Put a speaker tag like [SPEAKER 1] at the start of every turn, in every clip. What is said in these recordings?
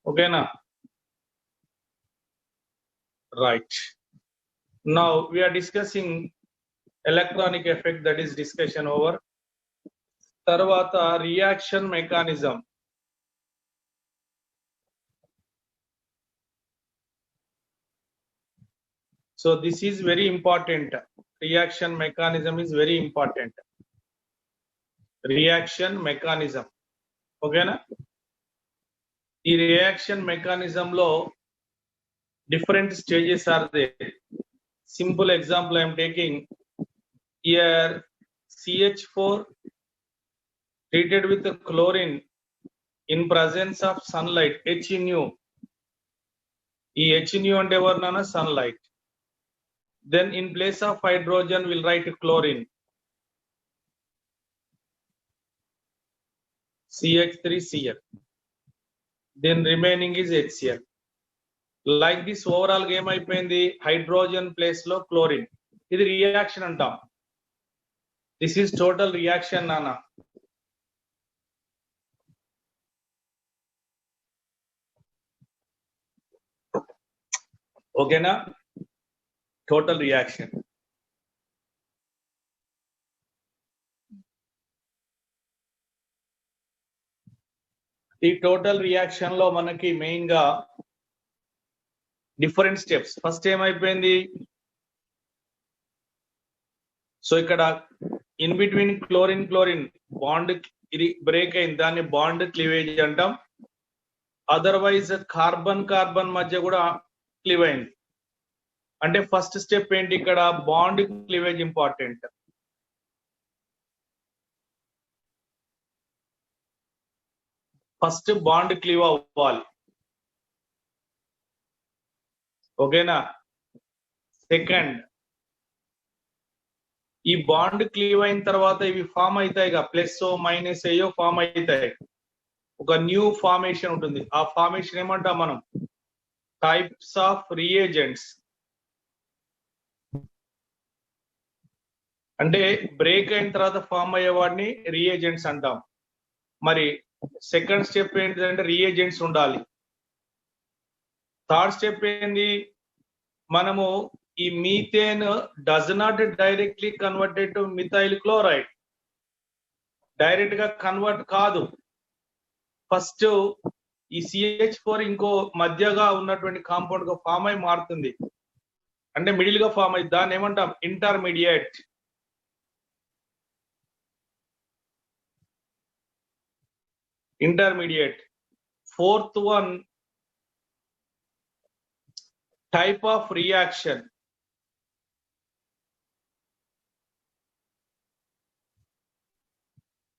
[SPEAKER 1] Okay na? Right. Now we are discussing electronic effect, that is discussion over. Tarvata reaction mechanism. So this is very important. Reaction mechanism is very important. Reaction mechanism. Okay na? The reaction mechanism lo different stages are there. Simple example I am taking here. CH4 treated with chlorine in presence of sunlight, HNO. ఈ HNO అంటే ఎవరినైనా sunlight. Then in place of hydrogen we'll write chlorine, CH3Cl. Then remaining is HCl. Like this overall game అయిపోయింది. Hydrogen place లో chlorine. ఇది reaction అంటాం. This is total reaction నానా. ఓకేనా? Total reaction. ఈ టోటల్ రియాక్షన్ లో మనకి మెయిన్ గా డిఫరెంట్ స్టెప్స్. ఫస్ట్ ఏమైపోయింది? సో ఇక్కడ ఇన్ బిట్వీన్ క్లోరిన్ బాండ్ ఇది బ్రేక్ అయింది, దాన్ని బాండ్ క్లీవేజ్ అంటాం. అదర్వైజ్ కార్బన్ మధ్య కూడా క్లీవ్ అయింది. అంటే ఫస్ట్ స్టెప్ ఏంటి? ఇక్కడ bond cleavage important. First bond cleave అవ్వాలి. ఓకేనా? సెకండ్, ఈ బాండ్ క్లీవ్ అయిన తర్వాత ఇవి ఫామ్ అవుతాయిగా, ప్లస్ మైనస్ అయ్యో ఫామ్ అవుతాయి. ఒక న్యూ ఫార్మేషన్ ఉంటుంది. ఆ ఫార్మేషన్ ఏమంటాం మనం? Types of reagents. అంటే బ్రేక్ అయిన తర్వాత ఫామ్ అయ్యే వాడిని రియేజెంట్స్ అంటాం. మరి సెకండ్ స్టెప్ ఏంటంటే రియేజెంట్స్ ఉండాలి. థర్డ్ స్టెప్ ఏంది? మనము ఈ methane does not directly converted to methyl chloride. Direct గా కన్వర్ట్ కాదు. ఫస్ట్ ఈ CH4 ఇంకో మధ్యగా ఉన్నటువంటి కాంపౌండ్ గా ఫామ్ అయి మారుతుంది. అంటే మిడిల్ గా ఫామ్ అయింది. దాన్ని ఏమంటాం? Intermediate. Fourth one, type of reaction.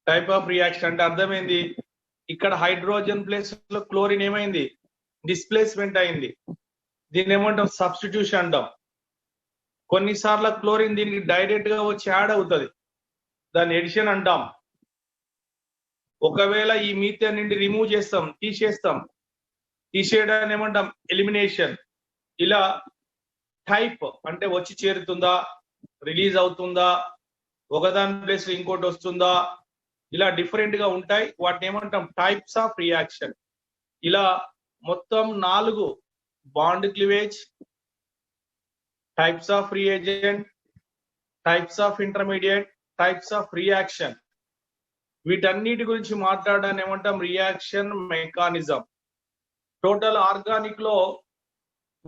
[SPEAKER 1] Type of reaction అంటే అర్థమైంది? ఇక్కడ హైడ్రోజన్ ప్లేస్ లో క్లోరిన్ ఏమైంది? డిస్ప్లేస్మెంట్ అయింది. దీన్ని ఏమంటాం? సబ్స్టిట్యూషన్ అంటాం. కొన్నిసార్లు క్లోరిన్ దీనికి డైరెక్ట్ గా వచ్చి యాడ్ అవుతుంది, దాన్ని ఎడిషన్ అంటాం. ఒకవేళ ఈ మీథేన్ నుండి రిమూవ్ చేస్తాం, తీసేయడాన్ని ఏమంటాం? ఎలిమినేషన్. ఇలా టైప్ అంటే వచ్చి చేరుతుందా, రిలీజ్ అవుతుందా, ఒకదాని ప్లేస్ ఇంకోటి వస్తుందా, ఇలా డిఫరెంట్ గా ఉంటాయి. వాటిని ఏమంటాం? Types of reaction. ఇలా మొత్తం 4: bond cleavage, types of reagent, types of intermediate, types of reaction. వీటన్నిటి గురించి మాట్లాడడాన్ని ఏమంటాం? Reaction mechanism. టోటల్ ఆర్గానిక్ లో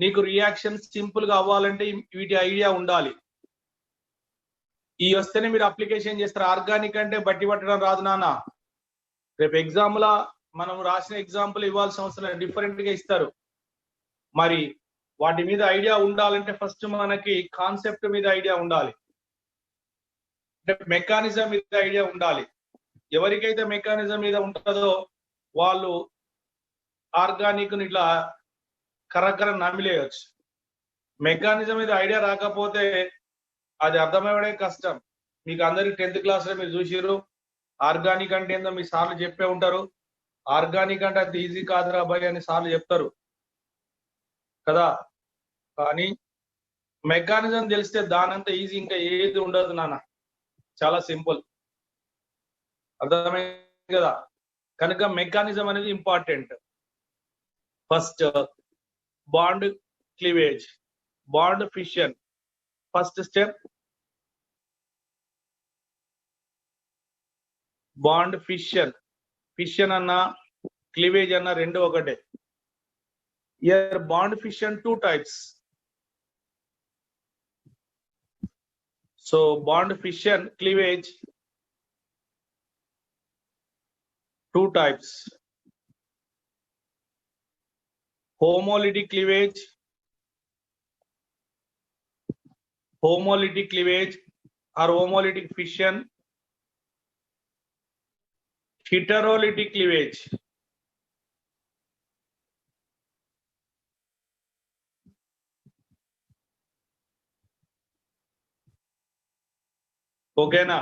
[SPEAKER 1] నీకు రియాక్షన్ సింపుల్ గా అవ్వాలంటే వీటి ఐడియా ఉండాలి. ఈ వస్తేనే మీరు అప్లికేషన్ చేస్తారు. ఆర్గానిక్ అంటే బట్టి పట్టడం రాదు నాన్న. రేపు ఎగ్జామ్ లా మనం రాసిన ఎగ్జాంపుల్ ఇవ్వాల్సిన అవసరం, డిఫరెంట్ గా ఇస్తారు. మరి వాటి మీద ఐడియా ఉండాలంటే ఫస్ట్ మనకి కాన్సెప్ట్ మీద ఐడియా ఉండాలి, అంటే మెకానిజం మీద ఐడియా ఉండాలి. ఎవరికైతే మెకానిజం మీద ఉంటుందో వాళ్ళు ఆర్గానిక్ ని ఇట్లా కరకర నమిలేయచ్చు. మెకానిజం మీద ఐడియా రాకపోతే అది అర్థమయ్యే కష్టం. మీకు అందరికి 10th క్లాస్ లో మీరు చూసిర్రు, ఆర్గానిక్ అంటే ఏందో మీ సార్లు చెప్పే ఉంటారు. ఆర్గానిక్ అంటే అది ఈజీ కాదురా అబ్బాయి అని సార్లు చెప్తారు కదా. కానీ మెకానిజం తెలిస్తే దానంతా ఈజీ ఇంకా ఏది ఉండదు నాన్న, చాలా సింపుల్. అర్థమైంది కదా? కనుక మెకానిజం అనేది important. First, bond cleavage, bond fission. First step, bond fission. Fission anna cleavage anna rendu okate. Here bond fission two types. So bond fission cleavage two types. Homolytic cleavage or homolytic fission. Heterolytic cleavage. Okay na?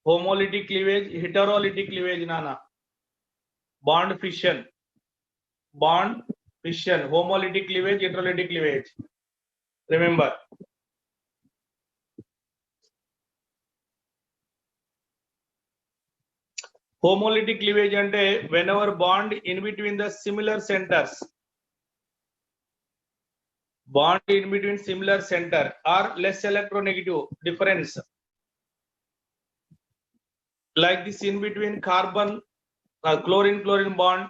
[SPEAKER 1] Homolytic cleavage, heterolytic cleavage nana. Bond fission, homolytic cleavage, heterolytic cleavage. Remember. Homolytic cleavage ante whenever bond in between the similar centers. Bond in between similar center or less electronegative difference. Like this in between carbon, chlorine bond,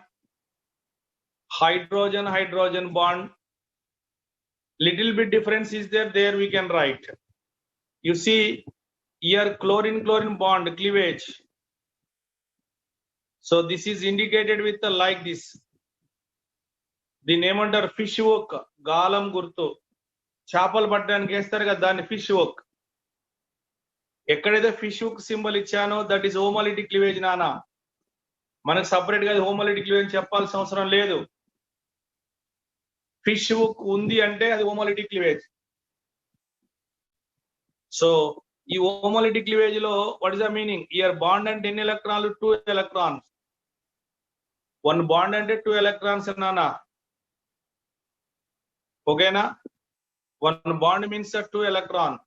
[SPEAKER 1] hydrogen bond. Little bit difference is there we can write. You see here chlorine bond cleavage. So this is indicated with the like this. దీన్ని ఏమంటారు fish work, గాలం గుర్తు. చేపలు పట్టడానికి వేస్తారు కదా దాన్ని fish hook. ఎక్కడైతే ఫిష్ వర్క్ సింబల్ ఇచ్చానో దట్ ఈస్ హోమోలిటిక్ క్లీవేజ్ నానా. మనకు సపరేట్ గా హోమోలిటిక్ క్లీవేజ్ చెప్పాల్సిన అవసరం లేదు. ఫిష్ వర్క్ ఉంది అంటే అది హోమోలిటిక్ క్లీవేజ్. సో ఈ హోమోలిటిక్ క్లీవేజ్ లో what is the meaning? Year bond అంటే ఎన్ని ఎలక్ట్రాన్లు? 2 ఎలక్ట్రాన్స్. వన్ బాండ్ అంటే 2 ఎలక్ట్రాన్స్ నానా. ఓకేనా? One bond means 2 electron.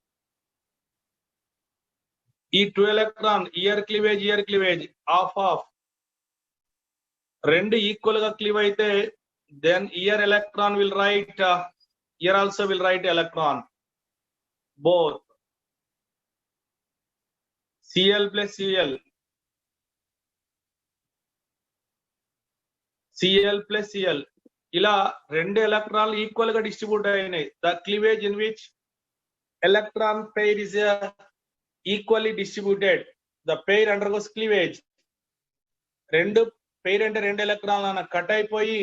[SPEAKER 1] ఈ 2 ఎలక్ట్రాన్ ఇయర్ క్లీవేజ్ ఆఫ్ రెండు ఈక్వల్ గా క్లీవ్ అయితే then here electron will right, here also will right electron. Both Cl plus Cl, Cl plus Cl ఇలా రెండు ఎలక్ట్రాన్లు ఈక్వల్ గా డిస్ట్రిబ్యూట్ అయినాయి. The cleavage in which electron pair is equally distributed, the pair undergoes cleavage. రెండు pair అంటే రెండు ఎలక్ట్రాన్లు అన్న కట్ అయిపోయి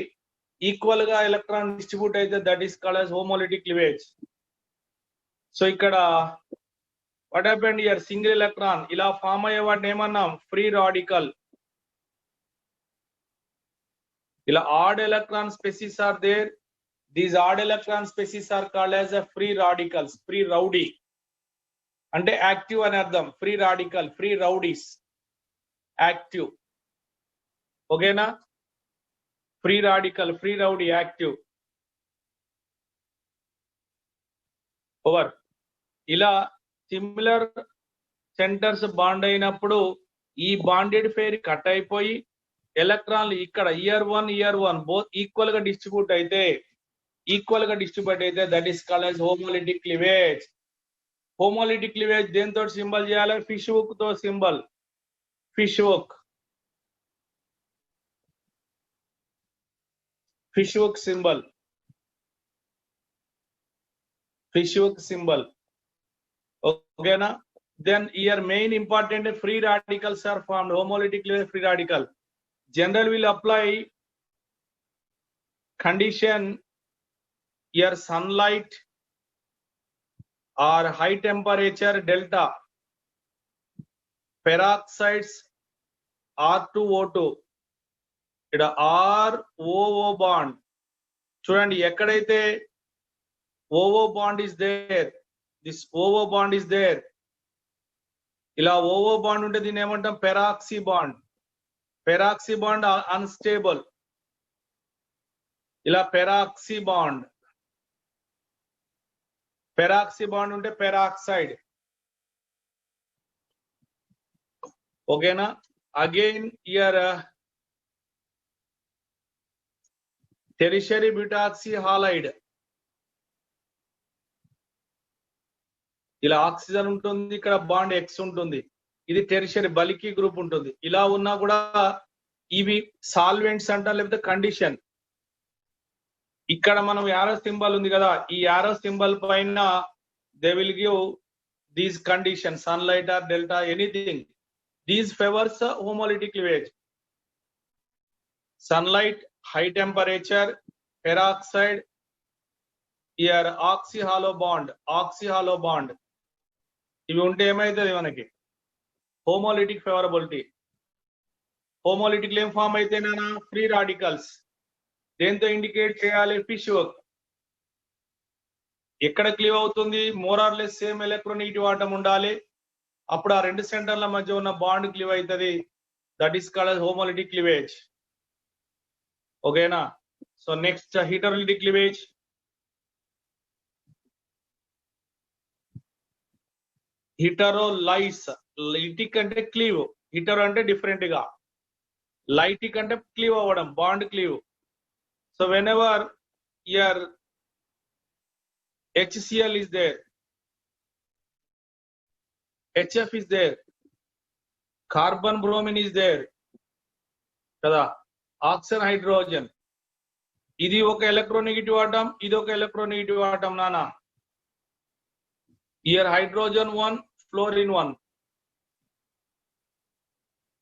[SPEAKER 1] ఈక్వల్ గా ఎలక్ట్రాన్ డిస్ట్రిబ్యూట్ అయితే that is called as homolytic cleavage. So ఇక్కడ what happened here? Single electron ఇలా ఫామ్ అయ్యే వాటిని ఏమన్నాం? Free radical. ఇలా odd electron species are there. These odd electron species are called as a free radicals, free rowdy. అంటే active అని అర్థం. Free radical, free rowdies, active. ఓకేనా? Free radical, free rowdy, active. Over. ఇలా similar centres bond అయినప్పుడు ఈ bonded pair cut అయిపోయి ఎలక్ట్రాన్లు ఇక్కడ ఇయర్ వన్ బోత్ ఈక్వల్ గా డిస్ట్రిబ్యూట్ అయితే that is called as homolytic cleavage. Homolytic cleavage దేంతో సింబల్ చేయాలి? ఫిష్ హుక్ తో symbol. Fish hook symbol, fish hook symbol. ఓకేనా? then here main important free radicals are formed. Homolytic cleavage free radical general will apply condition here sunlight or high temperature delta, peroxides R2O2 ఇక్కడ ROO bond చూడండి. ఎక్కడైతే OO bond is there, this OO bond is there. ఇలా OO bond ఉంటే దీన్ని ఏమంటాం? Peroxy bond. Peroxy bond unstable. ఇలా peroxy bond ఉంటే peroxide. ఓకేనా? అగైన్ ఇయర్ టెరిషరీ బ్యూటాక్సీ హాలైడ్, ఇలా ఆక్సిజన్ ఉంటుంది, ఇక్కడ బాండ్ ఎక్స్ ఉంటుంది, ఇది టెరిషరీ బల్కీ గ్రూప్ ఉంటుంది. ఇలా ఉన్నా కూడా ఇవి సాల్వెంట్స్ అంటారు, లేకపోతే కండిషన్. ఇక్కడ మనం యారో సింబల్ ఉంది కదా, ఈ యారో సింబల్ పైన they will give these condition, sunlight or delta, anything. These favours homolytic cleavage. Sunlight, high temperature, peroxide, ఇయర్ ఆక్సీ హాలో బాండ్, ఇవి ఉంటే ఏమైతుంది మనకి హోమోలిటిక్ ఫేవరబిలిటీ. హోమోలిటిక్ ఏం ఫామ్ అయితే నానా ఫ్రీ రాడికల్స్, దేంతో ఇండికేట్ చేయాలి, ఫిష్ వర్క్. ఎక్కడ క్లీవ్ అవుతుంది, more or less same electronegative atom ఉండాలి, అప్పుడు ఆ రెండు సెంటర్ల మధ్య ఉన్న బాండ్ క్లీవ్ అవుతుంది. That is called homolytic cleavage. ఓకేనా? So next heterolytic cleavage. Heterolyse, lytic అంటే క్లీవ్, హిటరో అంటే డిఫరెంట్ గా, లైటిక్ అంటే క్లీవ్ అవ్వడం, bond cleave. So whenever your HCl is there, HF is there, carbon bromine is there కదా, oxygen hydrogen, ఇది ఒక electronegative atom, ఇది ఒక ఎలక్ట్రోనెగేటివ్ ఆటం నానా. Year hydrogen 1, fluorine 1,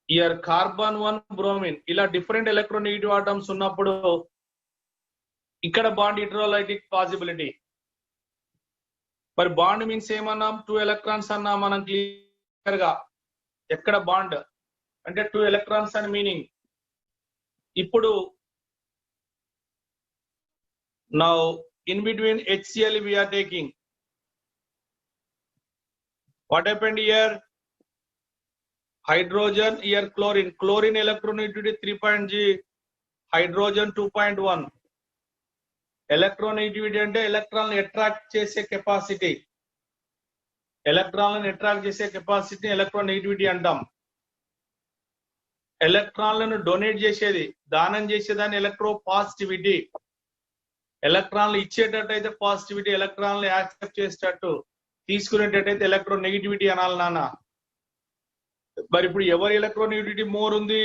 [SPEAKER 1] year carbon 1, bromine, ఇలా డిఫరెంట్ ఎలక్ట్రోనెగేటివ్ ఆటమ్స్ ఉన్నప్పుడు ఇక్కడ బాండ్ హీటరోలైటిక్ పాసిబిలిటీ. మరి బాండ్ మీన్స్ ఏమన్నాం, 2 ఎలక్ట్రాన్స్ అన్నా మనం క్లియర్ గా. ఎక్కడ బాండ్ అంటే 2 ఎలక్ట్రాన్స్ అని మీనింగ్. ఇప్పుడు now in between HCl we are taking, what happened here, hydrogen, here chlorine electronegativity 3.G, hydrogen 2.1. Electronegativity అంటే ఎలక్ట్రాన్ అట్రాక్ట్ చేసే కెపాసిటీ, ఎలక్ట్రాన్లను అట్రాక్ట్ చేసే కెపాసిటీ ఎలక్ట్రోనెగటివిటీ అంటాం. ఎలక్ట్రాన్లను డొనేట్ చేసేది, దానం చేసేదాన్ని ఎలక్ట్రో పాజిటివిటీ. ఎలక్ట్రాన్లు ఇచ్చేటట్టయితే పాజిటివిటీ, ఎలక్ట్రాన్లు యాక్సెప్ట్ చేసేటట్టు తీసుకునేటట్టయితే ఎలక్ట్రోనెగటివిటీ అనాలి నాన్న. మరి ఇప్పుడు ఎవరి ఎలక్ట్రోనెగటివిటీ మోర్ ఉంది,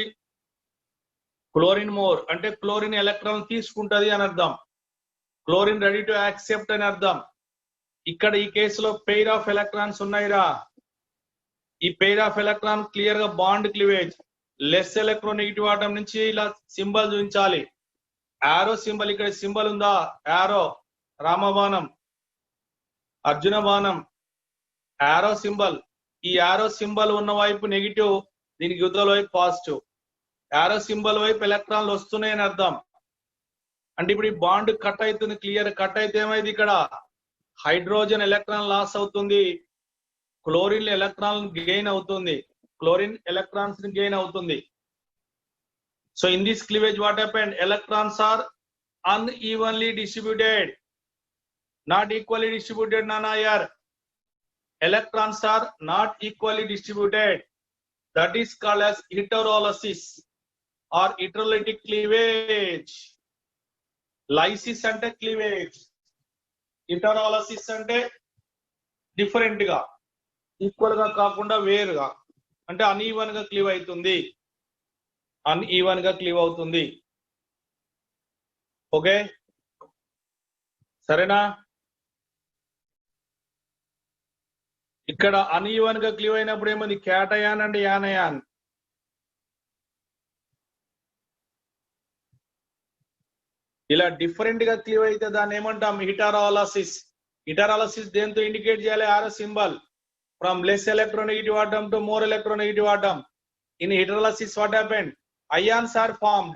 [SPEAKER 1] క్లోరిన్ మోర్, అంటే క్లోరిన్ ఎలక్ట్రాన్ తీసుకుంటది అని అర్థం, క్లోరిన్ రెడీ టు యాక్సెప్ట్ అని అర్థం. ఇక్కడ ఈ కేసులో పెయిర్ ఆఫ్ ఎలక్ట్రాన్స్ ఉన్నాయిరా, ఈ పెయిర్ ఆఫ్ ఎలక్ట్రాన్ క్లియర్ గా bond cleavage. Less electronegative atom నుంచి ఇలా సింబల్ చూపించాలి, యారో సింబల్, ఇక్కడ సింబల్ ఉందా, యారో, రామబాణం, అర్జున బాణం, యారో సింబల్. ఈ యారో సింబల్ ఉన్న వైపు నెగిటివ్, దీనికి యుద్ధల వైపు పాజిటివ్. యారో సింబల్ వైపు ఎలక్ట్రాన్లు వస్తున్నాయని అర్థం. అంటే ఇప్పుడు ఈ బాండ్ కట్ అవుతుంది, క్లియర్ కట్ అయితే ఏమైంది, ఇక్కడ హైడ్రోజన్ ఎలక్ట్రాన్ లాస్ అవుతుంది, క్లోరిన్ ఎలక్ట్రాన్ గెయిన్ అవుతుంది, క్లోరిన్ ఎలక్ట్రాన్స్ గెయిన్ అవుతుంది. So in this cleavage what happened, electrons are unevenly distributed, not equally distributed nana here. Electrons are not equally distributed, that is called as heterolysis or heterolytic cleavage. Lysis ante cleavage, heterolysis ante different ga, equal ga kaakunda వేరుగా, అంటే uneven గా cleave అవుతుంది, uneven గా cleave అవుతుంది. Okay సరేనా? ఇక్కడ uneven గా cleave అయినప్పుడు ఏమంది, క్యాటయాన్ అండ్ యానయాన్. ఇలా డిఫరెంట్ గా క్లీవ్ అయితే దాన్ని ఏమంటాం, హీటరాలసిస్. హీటరాలసిస్ దేంతో ఇండికేట్ చేయాలి, arrow symbol. From less electronegative atom to more electronegative atom. In heterolysis what happened, ions are formed.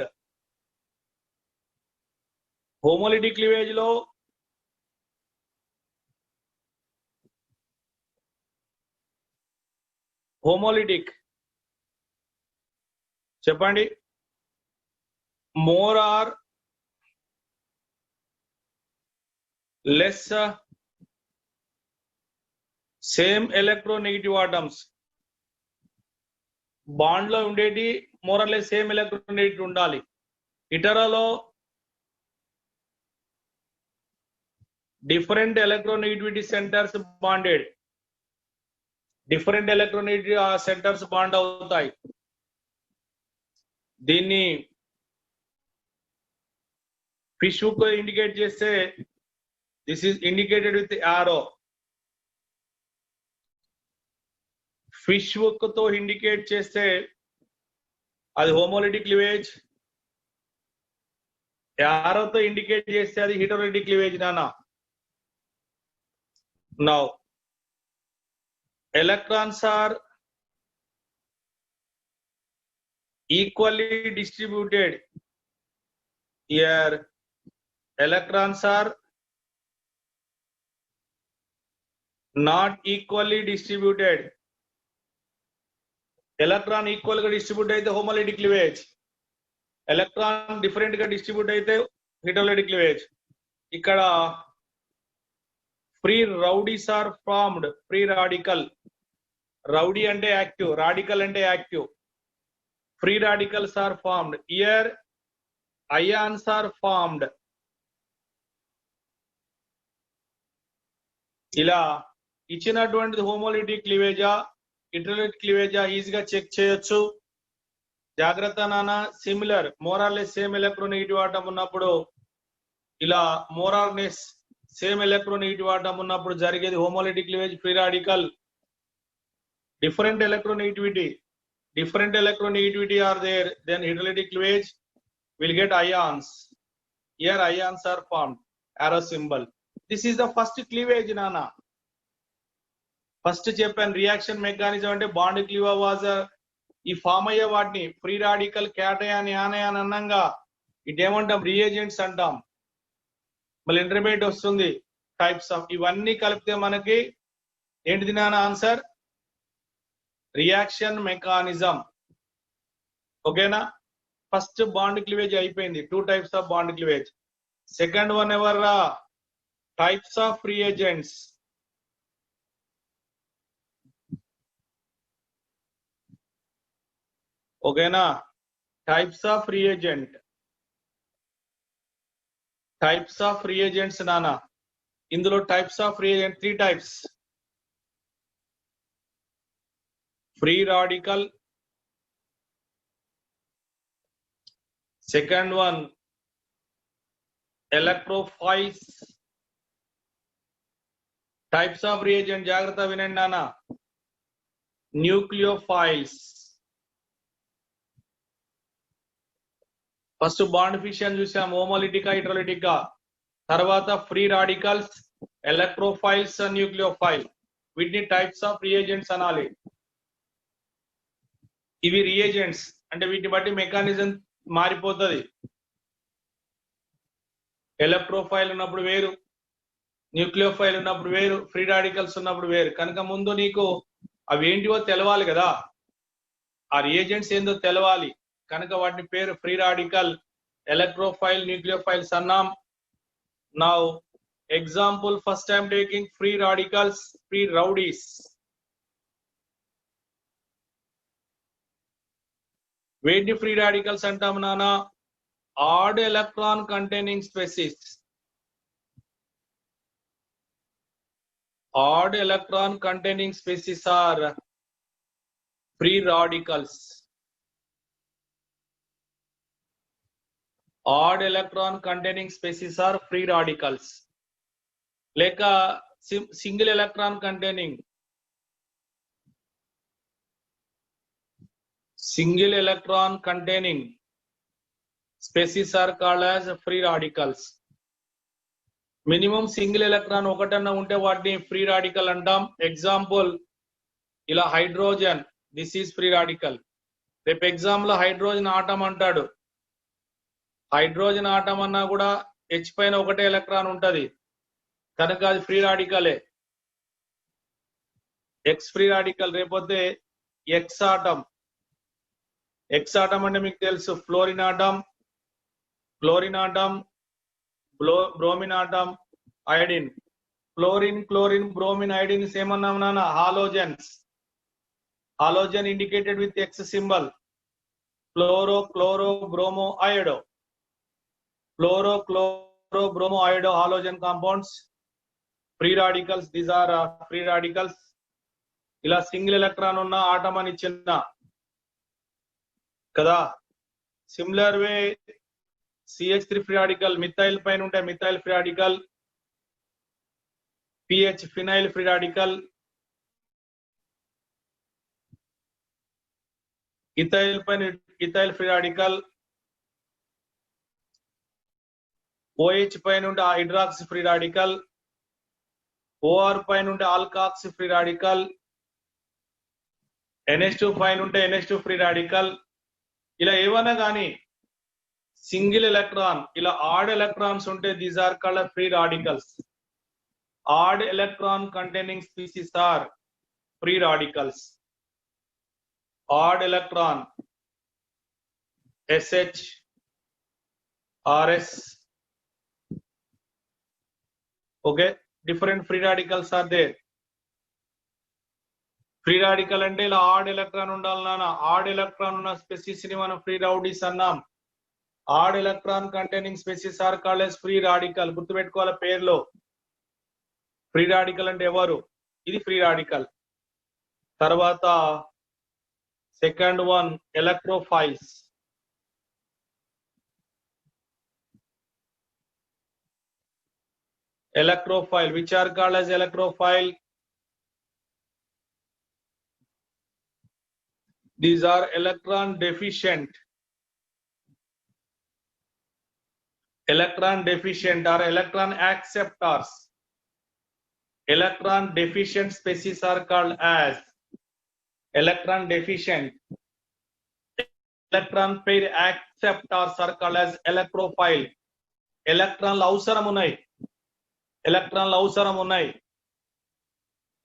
[SPEAKER 1] Homolytic cleavage లో homolytic చెప్పండి, more or less same electronegative atoms. Bond లో ఉండేటి more or less same electronegative ఉండాలి. ఇటరాలో different electronegativity centers bonded. Different electronegativity centers bond అవుతాయి. దీన్ని fish hook indicate చేస్తే this is indicated with the arrow. Fish hook తో indicate చేస్తే అది homolytic cleavage. arrow తో indicate చేస్తే అది heterolytic cleavage నానా. Now electrons are equally distributed. Here electrons are not equally distributed. Electron equal గా distribute అయితే homolytic cleavage. Electron different గా distribute అయితే heterolytic cleavage. ఇక్కడ free rowdies are formed. Free radical. Rowdy అంటే active, radical అంటే active. Free radicals are formed. Here ions are formed. ఇలా ఇచ్చినటువంటి homolytic cleavage heterolytic cleavage ఈజీగా చెక్ చేయొచ్చు. జాగ్రత్త నాన్న, సిమిలర్ మోరార్లెస్ సేమ్ ఎలక్ట్రోనెగటివ్ ఆటం ఉన్నప్పుడు ఇలా మోరార్లెస్ సేమ్ ఎలక్ట్రోనెగటివ్ ఆటం ఉన్నప్పుడు జరిగేది homolytic cleavage, free radical. Different electronegativity are there, then heterolytic cleavage will get ions. Here ions are formed, arrow symbol. This is the first cleavage nana. First చెప్పాను reaction mechanism అంటే bond cleave అవ్వాజ ఈ form అయ్యే వాటిని free radical, cation, anion అన్నంగా ఇటేమంటాం reagents అంటాం. మళ్ళీ ఇంటర్మీడియట్ వస్తుంది టైప్స్ ఆఫ్, ఇవన్నీ కలిపితే మనకి ఏంటిది నాన్న ఆన్సర్? Reaction mechanism. ఓకేనా? ఫస్ట్ బాండ్ క్లీవేజ్ అయిపోయింది, 2 types of bond cleavage. Second one ఎవర్రా? Types of reagents. ఓకేనా? Types of reagent. Types of reagents నానా. ఇందులో types of reagent 3 types. Free radical, second one electrophiles. Types of reagent జాగ్రత్త వినండి నానా. Nucleophiles. First bond fission చూసాం, హోమోలిటికా హైడ్రోలిటికా. తర్వాత free radicals, electrophiles, nucleophile. వీటిని టైప్స్ ఆఫ్ రియేజెంట్స్ అనాలి. ఇవి రియేజెంట్స్ అంటే వీటిని బట్టి మెకానిజం మారిపోతుంది. ఎలక్ట్రోఫైల్ ఉన్నప్పుడు వేరు, న్యూక్లియోఫైల్ ఉన్నప్పుడు వేరు, ఫ్రీ రాడికల్స్ ఉన్నప్పుడు వేరు. కనుక ముందు నీకు అవి ఏంటివో తెలవాలి కదా, ఆ రియేజెంట్స్ ఏందో తెలవాలి. కనుక వాటిని పేరు ఫ్రీ రాడికల్, ఎలక్ట్రోఫైల్, న్యూక్లియోఫైల్స్ అన్నాం. Now example, first I'm taking free radicals, free rowdies. వేటిని ఫ్రీ రాడికల్స్ అంటాం నానా? Odd electron containing species. odd electron containing species are free radicals. Odd electron containing species are free radicals. Leka single electron containing species are called as free radicals. Minimum single electron ఒకటన్నా ఉంటే వాటిని free radical అంటాం. Example, ఇలా hydrogen, this is free radical. రేపు exam లో hydrogen atom అంటాడు. Hydrogen atom అన్నా కూడా హెచ్ పైన ఒకటే ఎలక్ట్రాన్ ఉంటది కనుక అది ఫ్రీ రాడికలే. X free radical. రేపోతే ఎక్స్ ఆటం. ఎక్స్ ఆటం అంటే మీకు తెలుసు, fluorine atom, bromine atom, iodine. Chlorine, bromine, iodine ఏమన్నాం నాన్న? Halogens. Halogen indicated with X symbol. Chloro, bromo, iodo. Bromo, iodo halogen compounds. Free radicals, these are free radicals. ఇలా single electron ఉన్న atom అని ఇచ్చిన కదా. Similar way CH3 free radical, methyl పైన ఉంటే methyl free radical, PH phenyl free radical, ethyl పైన ethyl free radical, OH పైన ఉంటే హైడ్రాక్సీ ఫ్రీ రాడికల్, OR పైన ఉంటే ఆల్కాక్సీ ఫ్రీ రాడికల్, NH2 పైన ఉంటే NH2 ఫ్రీ రాడికల్. ఇలా ఏవైనా కానీ సింగిల్ ఎలక్ట్రాన్ ఇలా ఆడ్ ఎలక్ట్రాన్స్ ఉంటే these are called free radicals. Odd electron containing species are free radicals. Odd electron SH, RS, okay, different free radicals are there. Free radical అంటే ఇలా add electron ఉండాలి నాన్న. Add electron ఉన్న species ని మనం free rowdies అన్నాం. Odd electron containing species are called as free radical. గుర్తుపెట్టుకోవాలి పేర్లో. ఫ్రీ రాడికల్ అంటే ఎవరు? ఇది ఫ్రీ రాడికల్. తర్వాత second one electrophiles. Electrophile, which are called as electrophile? These are electron deficient. Electron deficient or electron acceptors. Electron deficient species are called as electron deficient. Electron pair acceptors are called as electrophile. Electron అవసరం ఉన్నాయి. ఎలక్ట్రాన్లు అవసరం ఉన్నాయి.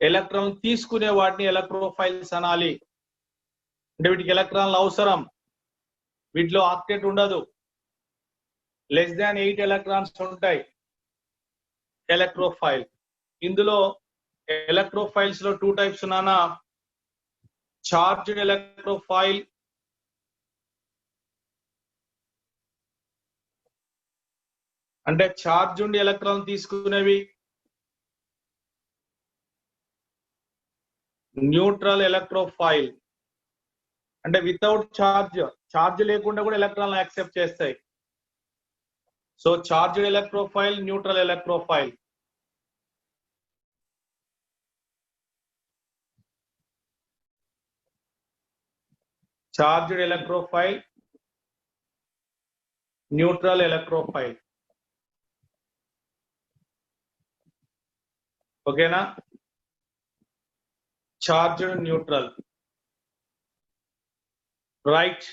[SPEAKER 1] Electron తీసుకునే వాటిని electrophiles అనాలి. అంటే వీటికి ఎలక్ట్రాన్లు అవసరం. వీటిలో ఆక్టేట్ ఉండదు. లెస్ దాన్ 8 ఎలక్ట్రాన్స్ ఉంటాయి. ఎలక్ట్రోఫైల్. ఇందులో ఎలక్ట్రోఫైల్స్ లో 2 టైప్స్ ఉన్నానా. చార్జ్డ్ ఎలక్ట్రోఫైల్, అంటే చార్జ్ ఉండి ఎలక్ట్రాన్ తీసుకునేవి. న్యూట్రల్ ఎలక్ట్రోఫైల్ అంటే వితౌట్ చార్జ్, చార్జ్ లేకుండా కూడా ఎలక్ట్రాన్ యాక్సెప్ట్ చేస్తాయి. So charged electrophile, neutral electrophile. Charged electrophile, neutral electrophile. ఓకేనా. Charged, neutral, right.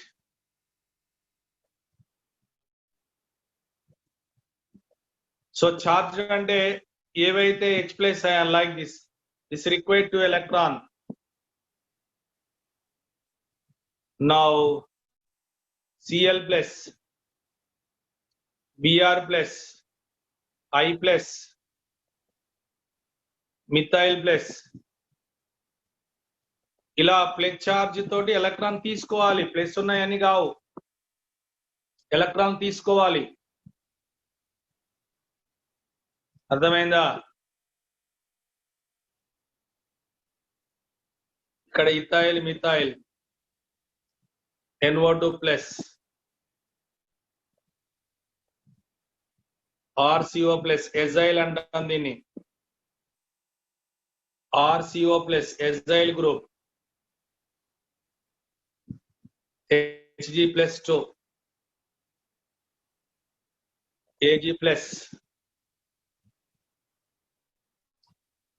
[SPEAKER 1] So charge అంటే ఏవైతే H plus ion like this required to electron. Now Cl plus, Br plus, I plus, methyl plus, ఇలా plus charge తోటి electron తీసుకోవాలి. Plus ఉన్నాయని కావు, electron తీసుకోవాలి. అర్థమైందా? ఇక్కడ ethyl, methyl, NO2 plus, RCO plus, acyl అంటాం దీన్ని. RCO plus acyl group, Hg plus 2, Ag plus.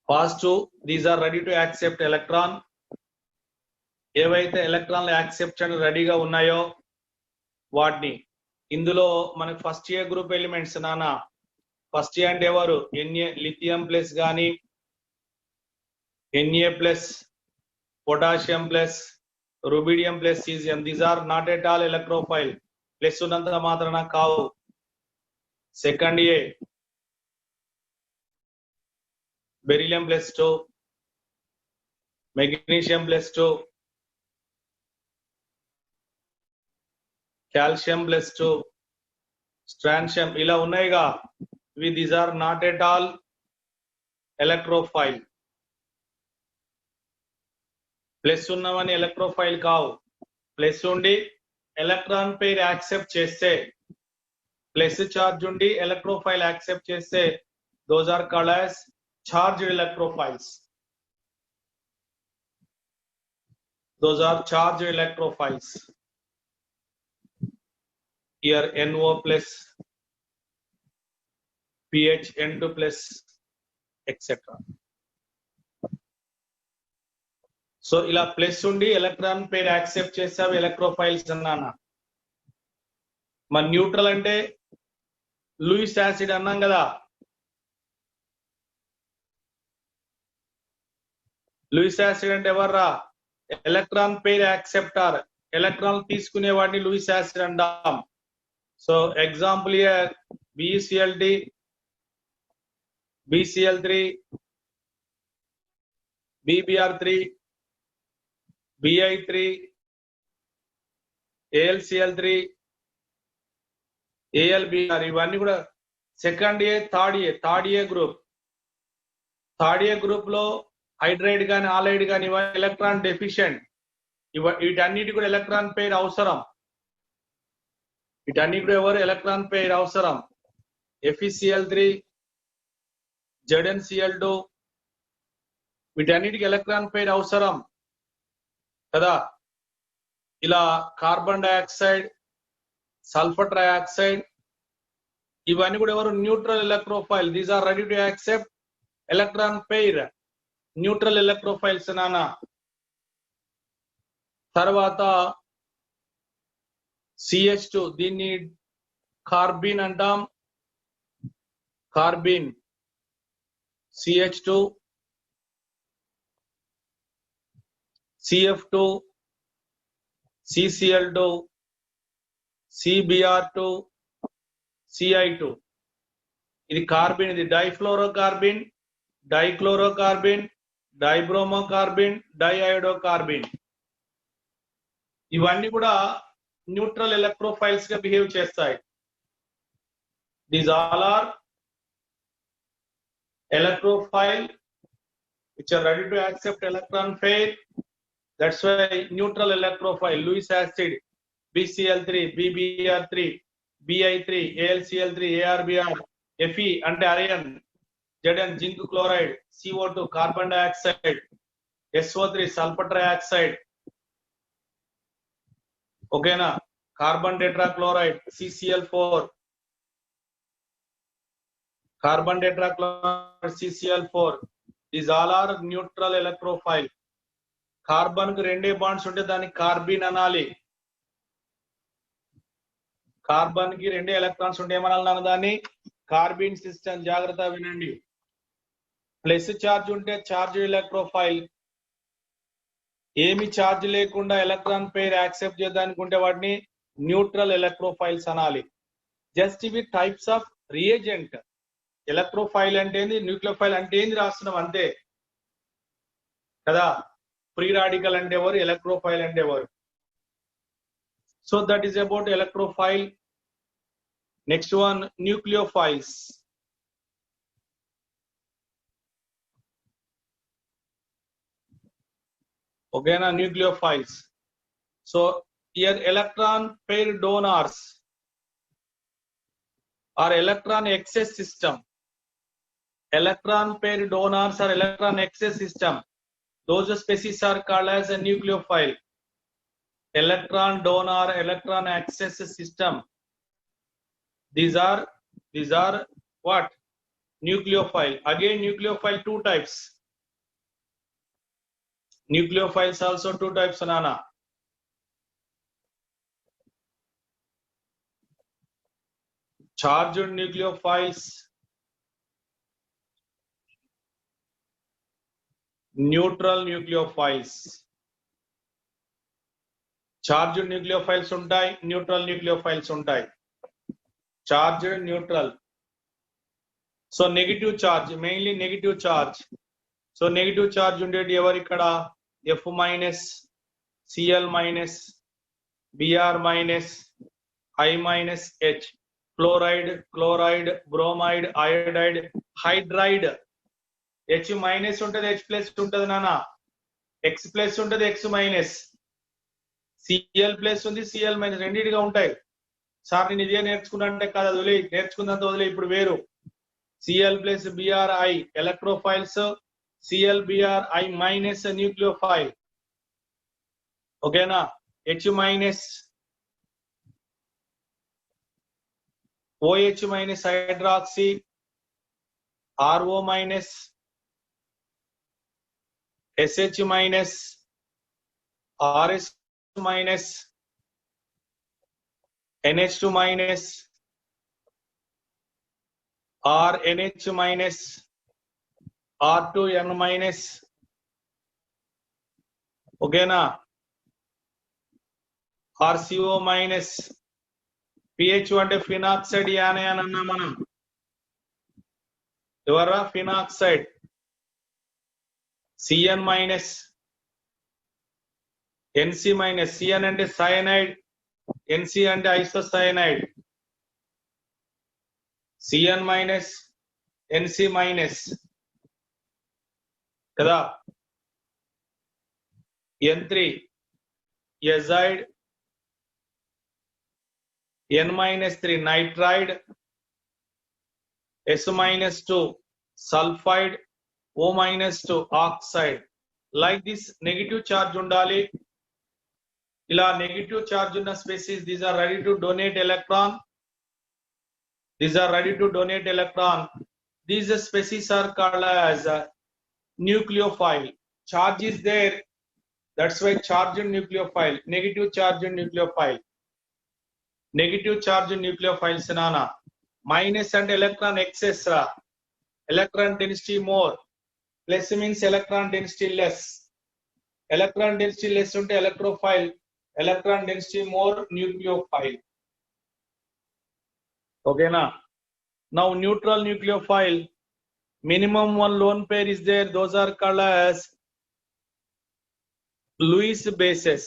[SPEAKER 1] Positive, these are ready to accept electron. ఏవైతే ఎలక్ట్రాన్లు యాక్సెప్ట్ చేయడానికి రెడీగా ఉన్నాయో వాటిని. ఇందులో మనకి ఫస్ట్ ఏ గ్రూప్ ఎలిమెంట్స్ నానా. ఫస్ట్ ఏ అంటే ఎవరు? Na, లిథియం ప్లస్ కానీ, Na plus, potassium plus, rubidium plus, caesium. These are not at all electrophile. Plus ఉన్నంత మాత్రాన కావు. Second A beryllium plus 2, magnesium plus 2, calcium plus 2, strontium ఇలా ఉన్నాయిగా. ఇవి these are not at all electrophile. Plus ఉన్నవని electrophile కావు. Plus ఉండి electron pair accept చేస్తే, ప్లస్ చార్జ్ ఉండి ఎలక్ట్రోఫైల్ యాక్సెప్ట్ చేస్తే those are called as charged electrophiles. Those are charged electrophiles. Here NO plus, pH N2 plus, etc. So ఇలా plus ఉండి electron pair accept చేస్తావు electrophiles అన్నానా. మరి neutral అంటే Lewis acid అన్నాం కదా. లూయిస్ యాసిడ్ అంటే ఎవర్రా? Electron pair acceptor. ఎలక్ట్రాన్ తీసుకునే వాడిని లూయిస్ యాసిడ్ అంటాం. So example here BeCl2, BCl3, BBr3, Bi3, AlCl3, AlBr, ఇవన్నీ కూడా సెకండ్ ఏ థర్డ్ ఏ గ్రూప్. థర్డ్ ఏ గ్రూప్ లో హైడ్రైడ్ కానీ ఆలైడ్ కానీ ఇవన్నీ ఎలక్ట్రాన్ డెఫిషియెంట్. వీటన్నిటి కూడా ఎలక్ట్రాన్ పేర్ అవసరం. వీటన్నిటి కూడా ఎవరు ఎలక్ట్రాన్ పేర్ అవసరం. FeCl3, ZnCl2, వీటన్నిటికి ఎలక్ట్రాన్ పేర్ అవసరం కదా. ఇలా కార్బన్ డైఆక్సైడ్, సల్ఫర్ ట్రైఆక్సైడ్ ఇవన్నీ కూడా ఎవరు? Neutral electrophile. These are ready to accept electron pair, neutral electrophiles నానా. తర్వాత CH2, దీన్ని కార్బిన్ అంటాం. Corbin, CH2, CF2, CCl2, CBr2, CI2. ఇది కార్బిన్. ఇది డైఫ్లోరోకార్బిన్, డైక్లోరోకార్బిన్, డైబ్రోమోకార్బిన్, డైఐడోకార్బిన్. ఇవన్నీ కూడా న్యూట్రల్ ఎలక్ట్రోఫైల్స్ గా బిహేవ్ చేస్తాయి. These all are electrophile which are ready to accept electron pair. That's why neutral electrophile, Lewis acid, BCl3, BBr3, Bi3, AlCl3, ArBr, Fe అంటే iron, Zn zinc chloride, CO2 carbon dioxide, SO3 sulfur trioxide, ఓకేనా, carbon tetrachloride, CCl4, carbon tetrachloride, CCl4. These all are neutral electrophile. Carbon కు రెండే bonds ఉంటే దాన్ని Corbin అనాలి. Carbon కి రెండే electrons ఉంటే ఏమనాలి? దాన్ని కార్బిన్ సిస్టమ్. జాగ్రత్త వినండి. ప్లస్ చార్జ్ ఉంటే చార్జ్ ఎలక్ట్రోఫైల్. ఏమి చార్జ్ లేకుండా ఎలక్ట్రాన్ పేర్ యాక్సెప్ట్ చేయడానికి ఉంటే వాటిని న్యూట్రల్ ఎలక్ట్రోఫైల్స్ అనాలి. జస్ట్ ఇవి టైప్స్ ఆఫ్ రియేజెంట్. ఎలక్ట్రోఫైల్ అంటే ఏంది, న్యూక్లియోఫైల్ అంటే ఏంది రాస్తున్నాం అంతే కదా. ఫ్రీ రాడికల్ అంటే ఎవరు, ఎలక్ట్రోఫైల్ అంటే ఎవరు. So that is about electrophile. Next one nucleophiles. ఓకేనా, nucleophiles. So here electron pair donors or electron excess system. Electron pair donors or electron excess system, those species are called as a nucleophile. Electron donor, electron excess system, these are what? Nucleophile. Again nucleophile two types. Nucleophiles also two types, Nana. Charged nucleophiles, neutral nucleophiles. Charged nucleophiles ఉంటాయి, neutral nucleophiles ఉంటాయి. Charged, neutral. So negative charge, mainly negative charge. So negative charge ఉండేది ఎవరు ఇక్కడ? F minus, Cl minus, Br minus, I minus H. Fluoride, chloride, bromide, iodide, hydride. H minus ఉంటది H plus ఉంటది నాన్న, X plus ఉంటది X minus, Cl plus ఉంది Cl minus, రెండింటిగా ఉంటాయి. Sir నేను ఇదే నేర్చుకున్నా అంటే కాదు, అది వదిలే, నేర్చుకున్నంత వదిలే. ఇప్పుడు వేరు Cl plus Bri electrophiles, Cl Bri minus nucleophile. ఓకేనా? H minus OH minus hydroxy, RO minus, SH minus, RS minus, NH2 minus, RNH minus, R2N minus. ఓకేనా? RCO minus. pH అంటే ఫినాక్సైడ్ యానయాన్ అన్నా మనం. ఎవరా? Phenoxide. Cn minus, NC minus. Cn అంటే cyanide, NC అంటే ఐసోసయనైడ్. Cn minus, NC minus కదా. N3 azide, N-3 nitride, S-2 sulfide, O-2 oxide. Like this negative charge undali. Ila negative charge unna species, these are ready to donate electron. These are ready to donate electron. These species are called as nucleophile. Charge is there, that's why charged nucleophile. Negative charge nucleophile. Negative charge nucleophiles nana. Minus and electron excess ra. Electron density more. Plus means electron density less. Electron density less unte electrophile. Electron density more, nucleophile. Okay na. Now neutral nucleophile, minimum one lone pair is there. Those are called as Lewis bases.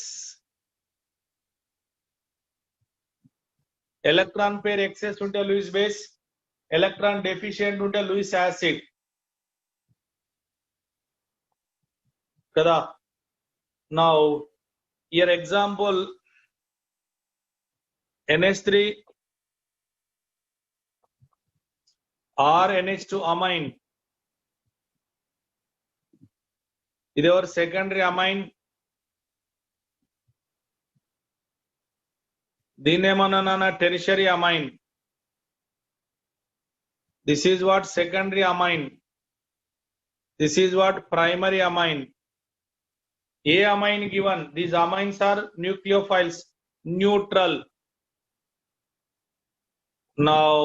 [SPEAKER 1] Electron pair excess unte Lewis base, electron deficient unte Lewis acid kada. Now here example, NH3 or NH2 amine. ఇది ఎవరు? Secondary amine. దీన్ని ఏమన్నా tertiary amine. This is what secondary amine. This is what primary amine. ఏ amine given? These amines are nucleophiles, neutral. Now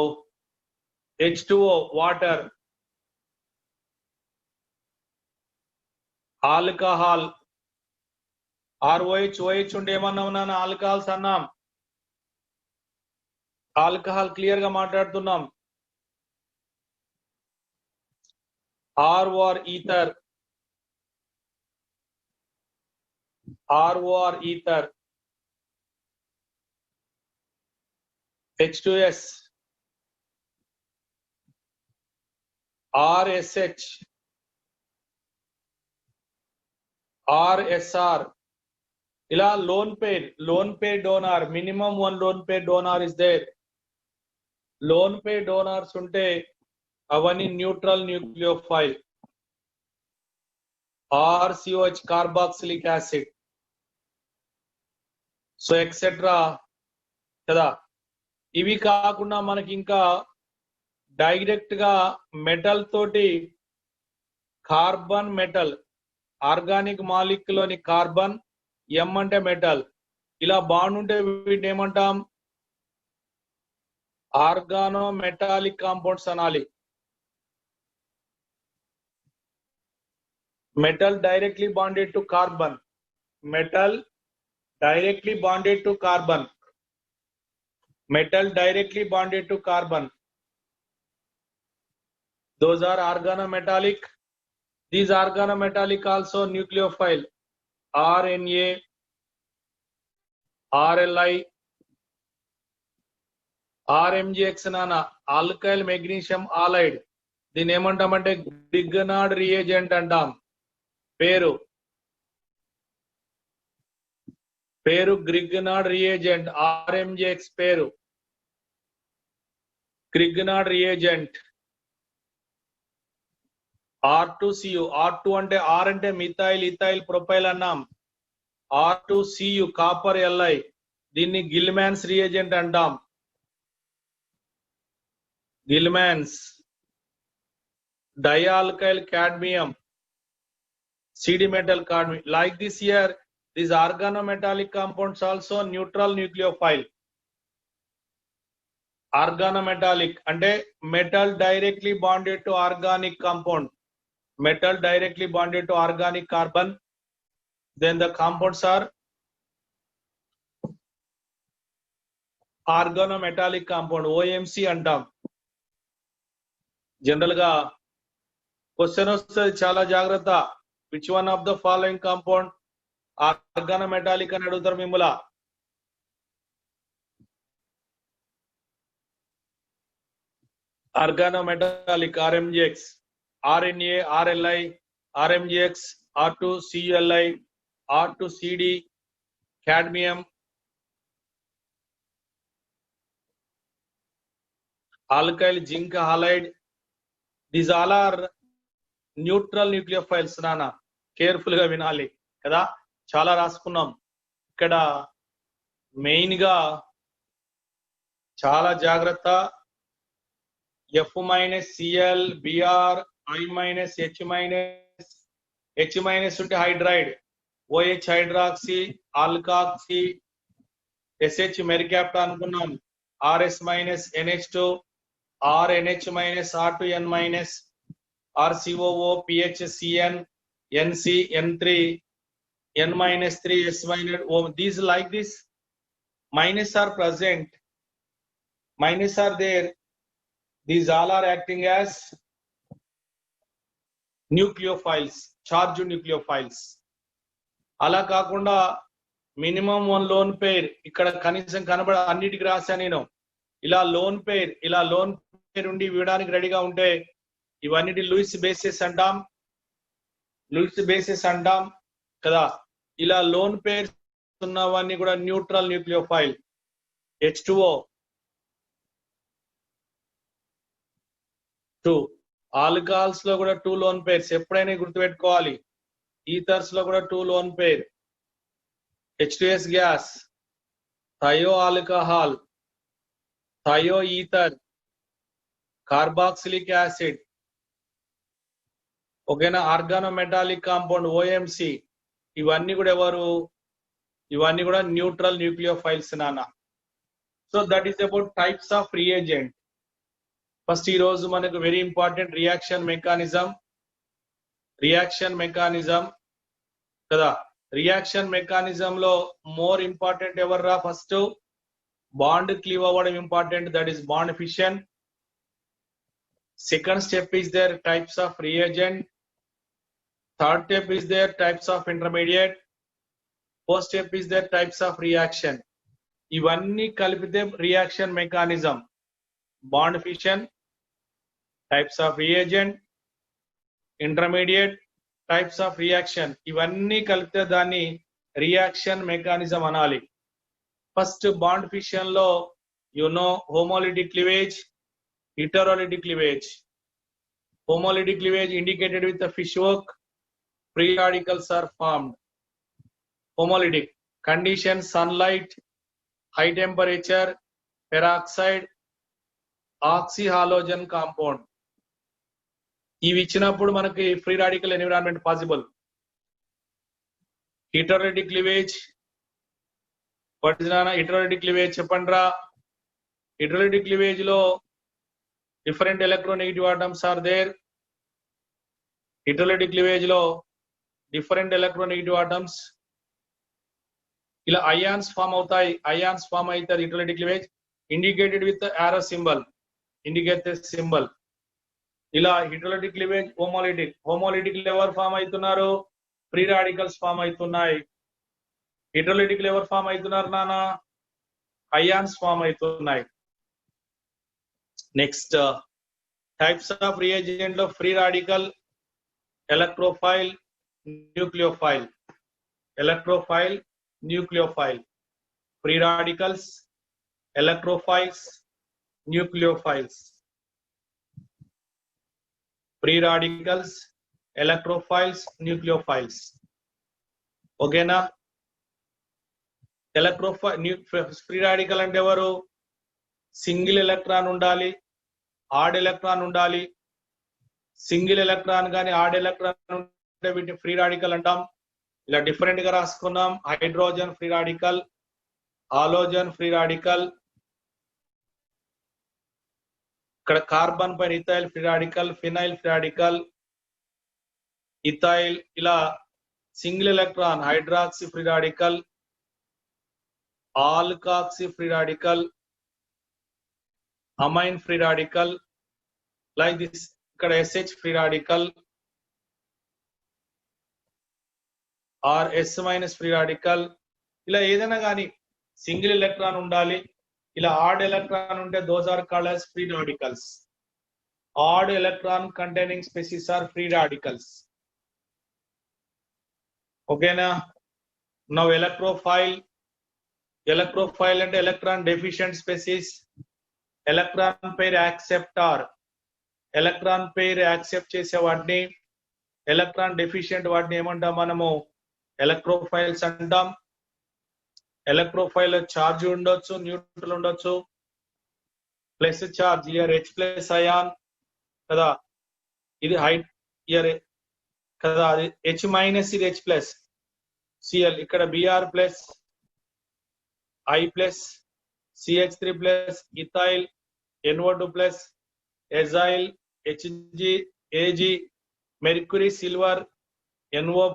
[SPEAKER 1] H2O water, alcohol, ROH OH ఉంటే ఏమన్నా ఉన్నాను? Alcohols అన్నాం. Alcohol clear గా మాట్లాడుతున్నాం. ROR ether, ROR ether. H2S, RSH, RSR. ఇలా lone pair donor, minimum one lone pair donor is there. Lone pair donors ఉంటే అవన్నీ neutral nucleophile. RCOH carboxylic acid, so etcetera కదా. ఇవి కాకుండా మనకి ఇంకా డైరెక్ట్ గా మెటల్ తోటి కార్బన్ మెటల్, ఆర్గానిక్ మాలిక్యూల్ లోని కార్బన్, ఎం అంటే మెటల్, ఇలా బాండ్ ఉంటే వీటిని ఏమంటాం? ఆర్గానో మెటాలిక్ కాంపౌండ్స్ అనాలి. Metal directly bonded to carbon. Metal directly bonded to carbon. Metal directly bonded to carbon. Those are organometallic. These organometallic also nucleophile. RNA, RLI, RMGX nana, alkyl magnesium halide. దీన్ని ఏమంటామంటే Grignard reagent అంటాం. పేరు Grignard reagent, ఆర్ఎంజేఎక్స్ పేరు Grignard reagent. R2Cu, R2 అంటే R అంటే methyl ethyl propyl అన్నాం. R2Cu copper Li, దీన్ని గిల్మాన్స్ reagent అంటాం. గిల్మాన్స్. డైఆల్కైల్ cadmium, CD metal cadmium. Like this here, these organometallic compounds also neutral nucleophile. Organometallic అంటే metal directly bonded to organic compound. Metal directly bonded to organic carbon. Then the compounds are organometallic compound, OMC అంటాం. General గా question వస్తుంది, చాలా జాగ్రత్త. Which one of the following compound organometallic అని అడుగుతారు మిమ్మల. Organometallic RMGX, RNA, RLI, RMGX, R2CuLi, R2CD, cadmium, alkyl zinc halide. These all are neutral nucleophiles. నానా careful గా వినాలి కదా, చాలా రాసుకున్నాం. ఇక్కడ మెయిన్ గా చాలా జాగ్రత్త. F-Cl, Br, I-, H- ఉంటే hydride, OH hydroxy, alkoxy, SH మెరికాప్టా అనుకున్నాం. RS- NH2, RNH- R2N-, RCOO, PHCN, NC, N3, N-3, S-. These like this, minus are present, minus are there. These all are acting as nucleophiles, charged nucleophiles. అలా కాకుండా minimum 1 lone pair ఇక్కడ కనీసం కనబడ అన్నిటికి రాశా నేను. ఇలా lone పేర్ ఉండి వీయడానికి రెడీగా ఉంటే ఇవన్నిటి లూయిస్ బేసెస్ అంటాం కదా. ఇలా లోన్ పేర్ ఉన్నవన్నీ కూడా న్యూట్రల్ న్యూక్లియోఫైల్. H2O 2. ఆల్కహాల్స్ లో కూడా 2 లోన్ పేర్స్ ఎప్పుడైనా గుర్తుపెట్టుకోవాలి. ఈథర్స్ లో కూడా 2 lone pair. H2S gas, thio alcohol, thio ether, carboxylic acid. ఓకేనా. Organometallic compound OMC. ఇవన్నీ కూడా ఇవన్నీ కూడా న్యూట్రల్ న్యూక్లియోఫైల్స్ నాన్న. So that is about types of reagent. First ఈ రోజు మనకు వెరీ ఇంపార్టెంట్ రియాక్షన్ మెకానిజం కదా. రియాక్షన్ మెకానిజం లో మోర్ ఇంపార్టెంట్ ఎవర్రా? ఫస్ట్ బాండ్ క్లీవ్ అవ్వడం important, that is bond fission. Second step is there types of reagent. Third step is there types of intermediate. Fourth step is there types of reaction. ఇవన్నీ కలిపితే reaction mechanism. Bond fission, types of reagent, intermediate, types of reaction, ఇవన్నీ కలిపితే దాన్ని reaction mechanism అనాలి. First bond fission లో homolytic cleavage, heterolytic cleavage. Homolytic cleavage indicated with the fish hook. Free radicals are formed. Homolytic condition: sunlight, high temperature, peroxide, oxyhalogen compound. ఇవి ఇచ్చినప్పుడు మనకి free radical environment possible. heterolytic cleavage, what is heterolytic cleavage చెప్పండి రా. heterolytic cleavage లో different electronegative atoms are there. Heterolytic cleavage లో different electronegative atoms, ఇలా ions form అవుతాయి. ions form అవుతారు heterolytic cleavage, indicated with the arrow symbol, indicate the symbol. ఇలా heterolytic cleavage homolytic ఎవరు form అవుతున్నారు? ఫ్రీ రాడికల్స్ ఫామ్ అవుతున్నాయి. heterolytic ఎవరు form అవుతున్నారు నాన్న? ions ఫామ్ అవుతున్నాయి. నెక్స్ట్ టైప్స్ ఆఫ్ రియేజెంట్ లో free radical, electrophile, nucleophile. Electrophile, nucleophile. Free radicals, electrophiles, nucleophiles. Free radicals, electrophiles, nucleophiles. Okay na? Free radical అంటే ఎవరు? సింగిల్ ఎలక్ట్రాన్ ఉండాలి, odd electron ఉండాలి. సింగిల్ ఎలక్ట్రాన్ కానీ odd electron ఉంటే వీటిని free radical అంటాం. ఇలా డిఫరెంట్ గా రాసుకున్నాం. Hydrogen free radical, halogen free radical, ఇక్కడ కార్బన్ పైన ethyl free radical, phenyl free radical, ethyl. ఇలా single electron hydroxy free radical, alkoxy free radical, amine free radical, like this. ఇక్కడ SH free radical or S- free radical. ఇలా ఏదైనా కానీ single electron ఉండాలి. ఇలా add electron ఉంటే those are called as free radicals. Odd electron containing species are free radicals. Okay na? Now electrophile. Electrophile and electron deficient species. Electron pair acceptor. Electron pair accept చేసే వాటిని electron deficient వాటిని ఏమంటాం మనము? Electrophiles అంటాం. Electrophile charge ఉండొచ్చు, neutral ఉండొచ్చు. Plus charge, here H+ ion కదా, ఇది హైట్ ఇయర్ కదా, అది H- ఇది H+, Cl. ఇక్కడ Br+, I+, CH3+, ethyl, NO2+, acyl, Hg, Ag, mercury, silver, NO+,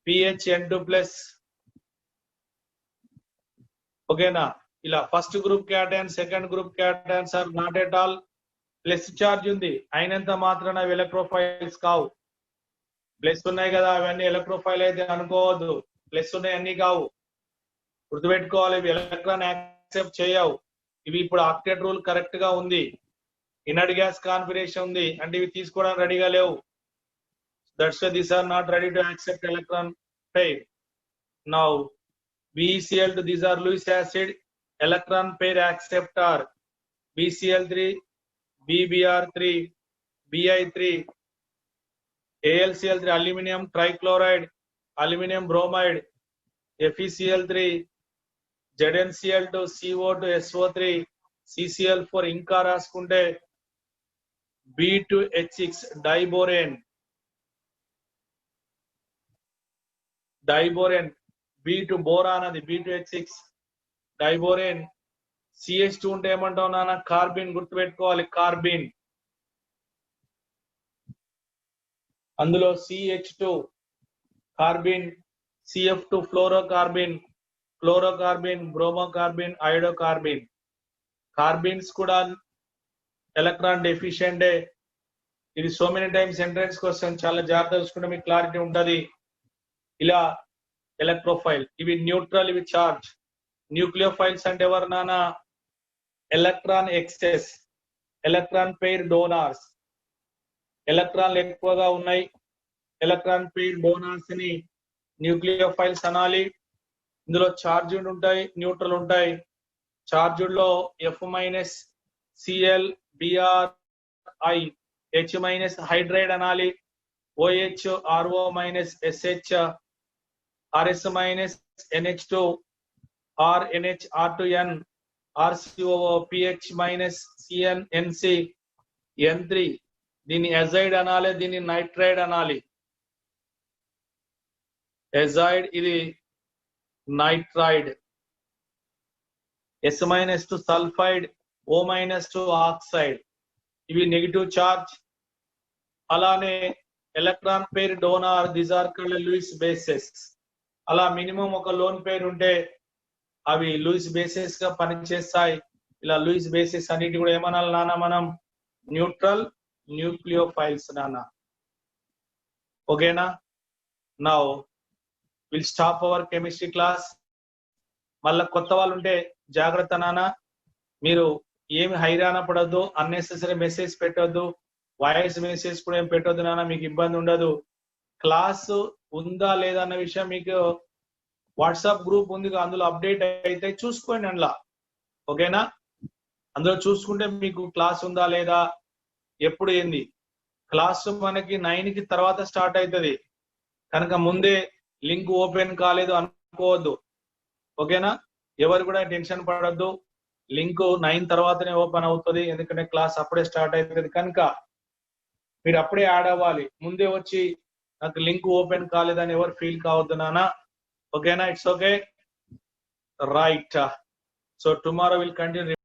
[SPEAKER 1] PH, N2+. ఓకేనా? ఇలా first group cation, second group cations are not at all. Plus charge ఉంది అయినంత మాత్రాన అవి ఎలక్ట్రోఫైల్స్ కావు. ప్లస్ ఉన్నాయి కదా అవన్నీ ఎలక్ట్రోఫైల్ అయితే అనుకోవద్దు. ప్లస్ ఉన్నాయి అన్ని కావు, గుర్తుపెట్టుకోవాలి. ఇవి ఎలక్ట్రాన్ యాక్సెప్ట్ చేయవు. ఇవి ఇప్పుడు ఆక్టేట్ రూల్ కరెక్ట్ గా ఉంది, ఇనర్ట్ గ్యాస్ కాన్ఫిగరేషన్ ఉంది అంటే ఇవి తీసుకోవడానికి రెడీగా లేవు. That's why these are not ready to accept electron pair. Now BeCl2, these are Lewis acid electron pair acceptor. BCl3, BBr3, Bi3, AlCl3, aluminum trichloride, aluminum bromide, FeCl3, ZnCl2, CO2, SO3, CCl4. ఇంకా రాసుకుంటే B2H6 diborane, diborane. B2 boron, అది B2H6 diborane. CH2 ఉంటే ఏమంటావు నాన్న? Corbin. గుర్తుపెట్టుకోవాలి, Corbin. అందులో CH2 Corbin, CF2 ఫ్లోరోకార్బిన్, ఫ్లోరోకార్బిన్, బ్రోమోకార్బిన్, ఐడోకార్బిన్. కార్బిన్స్ కూడా electron డెఫిషియెంటే. ఇది so many times entrance question, చాలా జాగ్రత్త చూసుకుంటే మీకు క్లారిటీ ఉంటది. ఇలా ఎలక్ట్రోఫైల్, ఇవి న్యూట్రల్, ఇవి చార్జ్. న్యూక్లియోఫైల్స్ అంటే ఎవరు నాన్న? Electron excess, electron pair donors. ఎలక్ట్రాన్లు ఎక్కువగా ఉన్నాయి, ఎలక్ట్రాన్ పెయిర్ డోనార్స్ ని న్యూక్లియోఫైల్స్ అనాలి. ఇందులో చార్జ్డ్ ఉంటాయి, న్యూట్రల్ ఉంటాయి. చార్జ్డ్ లో F- Cl, Br, I, H- hydride అనాలి. OH, RO- SH, RS- NH2, RNH, R2N, RCOO, PH- CN, NC, N3. దీన్ని ఎజైడ్ అనాలి, దీన్ని నైట్రైడ్ అనాలి. ఎజైడ్, ఇది nitride. S- two sulphide, O- two oxide. ఇవి నెగిటివ్ చార్జ్. అలానే electron pair donor, these are called Lewis bases. అలా minimum ఒక lone pair ఉంటే అవి లూయిస్ బేసెస్ గా పనిచేస్తాయి. ఇలా లూయిస్ బేసెస్ అన్నిటి కూడా ఏమనాలి నాన్న మనం? న్యూట్రల్ న్యూక్లియోఫైల్స్ నాన్న. ఓకేనా? Now will stop hour chemistry class. మళ్ళా కొత్త వాళ్ళు ఉంటే జాగ్రత్త నాన్న, మీరు ఏమి హైరాణ పడద్దు, అన్నెసెసరీ మెసేజ్ పెట్టొద్దు, వాయిస్ మెసేజ్ కూడా ఏం పెట్టొద్దు నాన్న, మీకు ఇబ్బంది ఉండదు. క్లాస్ ఉందా లేదా అన్న విషయం మీకు వాట్సాప్ గ్రూప్ ఉంది, అందులో అప్డేట్ అయితే చూసుకోండి అందులో. ఓకేనా? అందులో చూసుకుంటే మీకు క్లాస్ ఉందా లేదా, ఎప్పుడు ఏంది. క్లాస్ మనకి 9 కి తర్వాత స్టార్ట్ అవుతుంది కనుక ముందే లింక్ ఓపెన్ కాలేదు అనుకోవద్దు. ఓకేనా? ఎవరు కూడా టెన్షన్ పడద్దు. లింక్ 9 తర్వాతనే ఓపెన్ అవుతుంది, ఎందుకంటే క్లాస్ అప్పుడే స్టార్ట్ అవుతుంది కనుక మీరు అప్పుడే యాడ్ అవ్వాలి. ముందే వచ్చి నాకు లింక్ ఓపెన్ కాలేదని ఎవరు ఫీల్ కావద్దు నాన్న. ఓకేనా? It's okay, right. So tomorrow will continue.